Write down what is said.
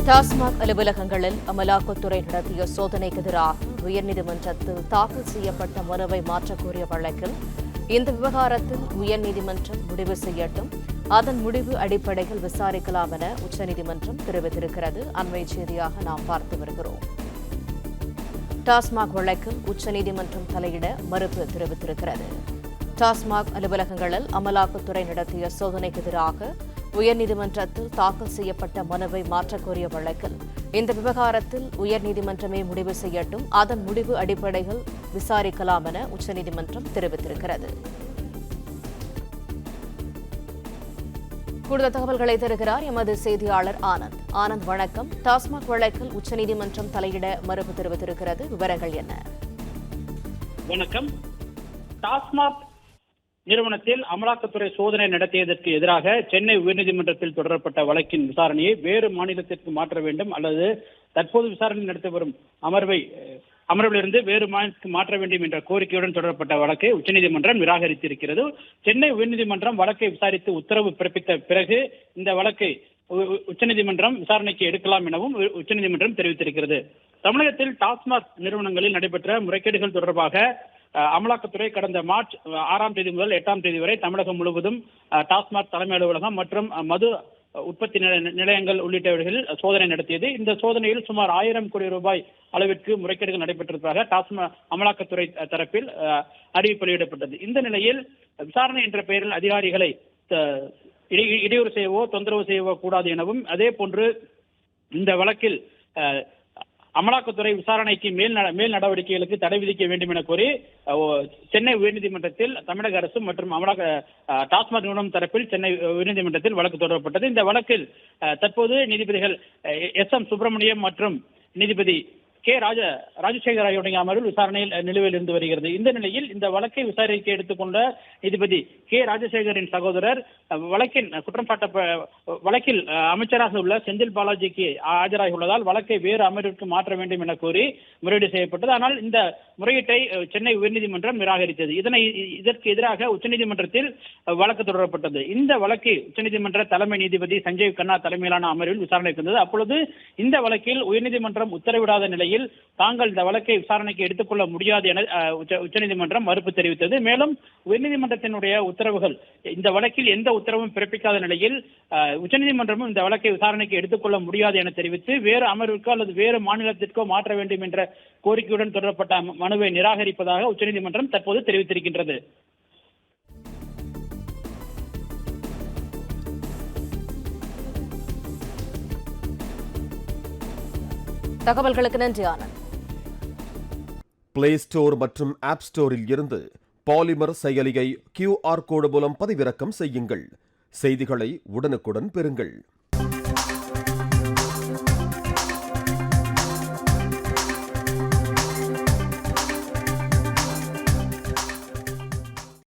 டாஸ்மாக் அலுவலகங்களில் அமலாக்கத்துறை நடத்திய சோதனைக்கு எதிராக உயர்நீதிமன்றத்தில் தாக்கல் செய்யப்பட்ட மனுவை மாற்றக்கோரிய வழக்கில் இந்த விவகாரத்தில் உயர்நீதிமன்றம் முடிவு செய்யட்டும், அதன் முடிவு அடிப்படையில் விசாரிக்கலாம் என உச்சநீதிமன்றம் தெரிவித்திருக்கிறது. அண்மை செய்தியாக நாம் பார்த்து வருகிறோம். டாஸ்மாக் வழக்கில் உச்சநீதிமன்றம் தலையிட மறுப்பு தெரிவித்திருக்கிறது. டாஸ்மாக் அலுவலகங்களில் அமலாக்கத்துறை நடத்திய சோதனைக்கு எதிராக உயர்நீதிமன்றத்தில் தாக்கல் செய்யப்பட்ட மனுவை மாற்றக்கோரிய வழக்கில் இந்த விவகாரத்தில் உயர்நீதிமன்றமே முடிவு செய்யட்டும், அதன் முடிவு அடிப்படையில் விசாரிக்கலாம் என உச்சநீதிமன்றம் தெரிவித்திருக்கிறது. கூடுதல் தகவல்களை தருகிறார் எமது செய்தியாளர் ஆனந்த். ஆனந்த், வணக்கம். டாஸ்மாக் வழக்கில் உச்சநீதிமன்றம் தலையிட மறுப்பு தெரிவித்திருக்கிறது, விவரங்கள் என்ன? வணக்கம். டாஸ்மாக் நிறுவனத்தில் அமலாக்கத்துறை சோதனை நடத்தியதற்கு எதிராக சென்னை உயர்நீதிமன்றத்தில் தொடரப்பட்ட வழக்கின் விசாரணையை வேறு மாநிலத்திற்கு மாற்ற வேண்டும் அல்லது தற்போது விசாரணை நடத்தி வரும் அமர்விலிருந்து வேறு மாநிலத்துக்கு மாற்ற வேண்டும் என்ற கோரிக்கையுடன் தொடரப்பட்ட வழக்கை உச்சநீதிமன்றம் நிராகரித்திருக்கிறது. சென்னை உயர்நீதிமன்றம் வழக்கை விசாரித்து உத்தரவு பிறப்பித்த பிறகு இந்த வழக்கை உச்சநீதிமன்றம் விசாரணைக்கு எடுக்கலாம் எனவும் உச்சநீதிமன்றம் தெரிவித்திருக்கிறது. தமிழகத்தில் டாஸ்மாக் நிறுவனங்களில் நடைபெற்ற முறைகேடுகள் தொடர்பாக அமலாக்கத்துறை கடந்த மார்ச் 6ஆம் தேதி முதல் 8ஆம் தேதி வரை தமிழகம் முழுவதும் டாஸ்மாக் தலைமை அலுவலகம் மற்றும் மது உற்பத்தி நிலையங்கள் உள்ளிட்டவர்களில் சோதனை நடத்தியது. இந்த சோதனையில் சுமார் 1000 கோடி ரூபாய் அளவிற்கு முறைகேடுகள் நடைபெற்றிருப்பதாக டாஸ்மாக் அமலாக்கத்துறை தரப்பில் அறிவிப்பு வெளியிடப்பட்டது. இந்த நிலையில் விசாரணை என்ற பெயரில் அதிகாரிகளை இடையூறு செய்யவோ தொந்தரவு செய்யவோ கூடாது எனவும், அதே போன்று இந்த வழக்கில் அமலாக்கத்துறை விசாரணைக்கு மேல் நடவடிக்கைகளுக்கு தடை விதிக்க வேண்டும் என கோரி சென்னை உயர்நீதிமன்றத்தில் தமிழக அரசு மற்றும் டாஸ்மாக் நிறுவனம் தரப்பில் சென்னை உயர்நீதிமன்றத்தில் வழக்கு தொடரப்பட்டது. இந்த வழக்கில் தற்போது நீதிபதிகள் எஸ்.எம். சுப்பிரமணியம் மற்றும் நீதிபதி கே. ராஜசேகர் ஆகியோருடைய அமர்வில் விசாரணையில் நிலுவையில் இருந்து வருகிறது. இந்த நிலையில் இந்த வழக்கை விசாரிக்க எடுத்துக்கொண்ட நீதிபதி கே. ராஜசேகரின் சகோதரர் வழக்கில் அமைச்சராக உள்ள செந்தில் பாலாஜிக்கு ஆஜராகியுள்ளதால் வழக்கை வேறு அமர்விற்கு மாற்ற வேண்டும் என கோரி முறையீடு செய்யப்பட்டது. ஆனால் இந்த முறையீட்டை சென்னை உயர்நீதிமன்றம் நிராகரித்தது. இதற்கு எதிராக உச்சநீதிமன்றத்தில் வழக்கு தொடரப்பட்டது. இந்த வழக்கு உச்சநீதிமன்ற தலைமை நீதிபதி சஞ்சீவ் கண்ணா தலைமையிலான அமர்வில் விசாரணைக்கு வந்தது. அப்பொழுது இந்த வழக்கில் உயர்நீதிமன்றம் உத்தரவிடாத நிலையில் தாங்கள் இந்த வழக்கை விசாரணைக்கு எடுத்துக்கொள்ள முடியாது என உச்சநீதிமன்றம் மறுப்பு தெரிவித்தது. மேலும் உயர்நீதிமன்றத்தினுடைய உத்தரவுகள் இந்த வழக்கில் எந்த உத்தரவும் பிறப்பிக்காத நிலையில் உச்சநீதிமன்றமும் இந்த வழக்கை விசாரணைக்கு எடுத்துக்கொள்ள முடியாது என தெரிவித்து வேறு அமர்விற்கோ அல்லது வேறு மாநிலத்திற்கோ மாற்ற வேண்டும் என்ற கோரிக்கையுடன் தொடரப்பட்ட மனுவை நிராகரிப்பதாக உச்சநீதிமன்றம் தற்போது தெரிவித்திருக்கின்றது. தகவல்களுக்கு நன்றி ஆனந்த். பிளே ஸ்டோர் மற்றும் ஆப் ஸ்டோரில் இருந்து பாலிமர் செயலியை QR கோடு மூலம் பதிவிறக்கம் செய்யுங்கள். செய்திகளை உடனுக்குடன் பெறுங்கள்.